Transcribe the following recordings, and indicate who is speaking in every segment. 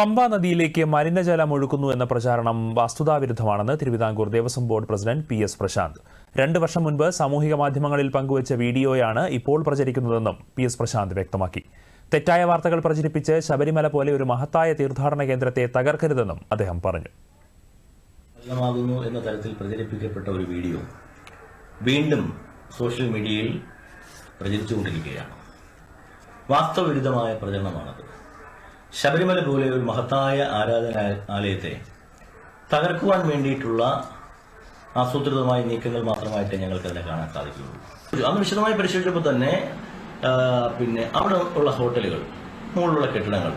Speaker 1: പമ്പ നദിയിലേക്ക് മലിനജലം ഒഴുക്കുന്നു എന്ന പ്രചാരണം വസ്തുതാവിരുദ്ധമാണെന്ന് Thiruvithamkoor Devaswom board president PS. Prashant. 2 വർഷം മുൻപ് സാമൂഹിക മാധ്യമങ്ങളിൽ പങ്കുവച്ച വീഡിയോയാണ് ഇപ്പോൾ പ്രചരിക്കുന്നതെന്നും പി.എസ്. പ്രശാന്ത് വ്യക്തമാക്കി. തെറ്റായ വാർത്തകൾ പ്രചരിപ്പിച്ച് ശബരിമല പോലെ ഒരു മഹത്തായ തീർത്ഥാടന കേന്ദ്രത്തെ തകർക്കരുതെന്നും അദ്ദേഹം പറഞ്ഞു.
Speaker 2: എന്ന തരത്തിൽ പ്രചരിപ്പിക്കപ്പെട്ട ഒരു വീഡിയോ വീണ്ടും സോഷ്യൽ മീഡിയയിൽ പ്രചരിച്ചുകൊണ്ടിരിക്കുകയാണ്. വാസ്തവവിരുദ്ധമായ പ്രചരണമാണത്. ശബരിമല പോലെ ഒരു മഹത്തായ ആരാധനാലയത്തെ തകർക്കുവാൻ വേണ്ടിയിട്ടുള്ള ആസൂത്രിതമായ നീക്കങ്ങൾ മാത്രമായിട്ട് ഞങ്ങൾക്ക് അതിനെ കാണാൻ സാധിക്കുകയുള്ളൂ. അന്ന് വിശദമായി പരിശോധിച്ചപ്പോൾ തന്നെ അവിടെ ഉള്ള ഹോട്ടലുകൾ, മുകളിലുള്ള കെട്ടിടങ്ങൾ,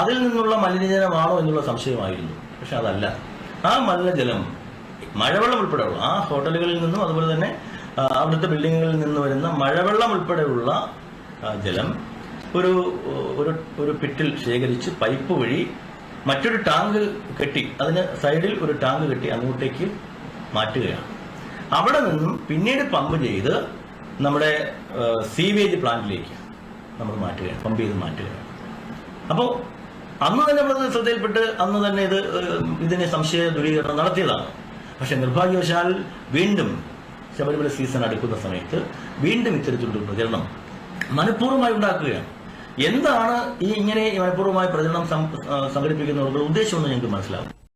Speaker 2: അതിൽ നിന്നുള്ള മലിനജലമാണോ എന്നുള്ള സംശയമായിരുന്നു. പക്ഷെ അതല്ല. ആ മലിനജലം മഴവെള്ളം ഉൾപ്പെടെയുള്ള ആ ഹോട്ടലുകളിൽ നിന്നും അതുപോലെ തന്നെ അവിടുത്തെ ബിൽഡിങ്ങുകളിൽ നിന്ന് വരുന്ന മഴവെള്ളം ഉൾപ്പെടെയുള്ള ജലം ഒരു പിറ്റിൽ ശേഖരിച്ച് പൈപ്പ് വഴി മറ്റൊരു ടാങ്ക് കെട്ടി, അതിന് സൈഡിൽ ഒരു ടാങ്ക് കെട്ടി അങ്ങോട്ടേക്ക് മാറ്റുകയാണ്. അവിടെ നിന്നും പിന്നീട് പമ്പ് ചെയ്ത് നമ്മുടെ സീവേജ് പ്ലാന്റിലേക്ക് നമ്മൾ മാറ്റുകയാണ്, പമ്പ് ചെയ്ത് മാറ്റുകയാണ്. അപ്പോൾ അന്ന് തന്നെ നമ്മൾ ശ്രദ്ധയിൽപ്പെട്ട് അന്ന് തന്നെ ഇതിനെ സംശയ ദൂരീകരണം നടത്തിയതാണ്. പക്ഷെ നിർഭാഗ്യവശാൽ വീണ്ടും ശബരിമല സീസൺ അടുക്കുന്ന സമയത്ത് വീണ്ടും ഇത്തരത്തിലുള്ള പ്രചരണം മനഃപൂർവ്വമായി ഉണ്ടാക്കുകയാണ്. എന്താണ് ഈ മനഃപൂർവ്വമായ പ്രചരണം സംഘടിപ്പിക്കുന്നവരുടെ ഉദ്ദേശമെന്ന് ഞങ്ങൾക്ക് മനസ്സിലാവും.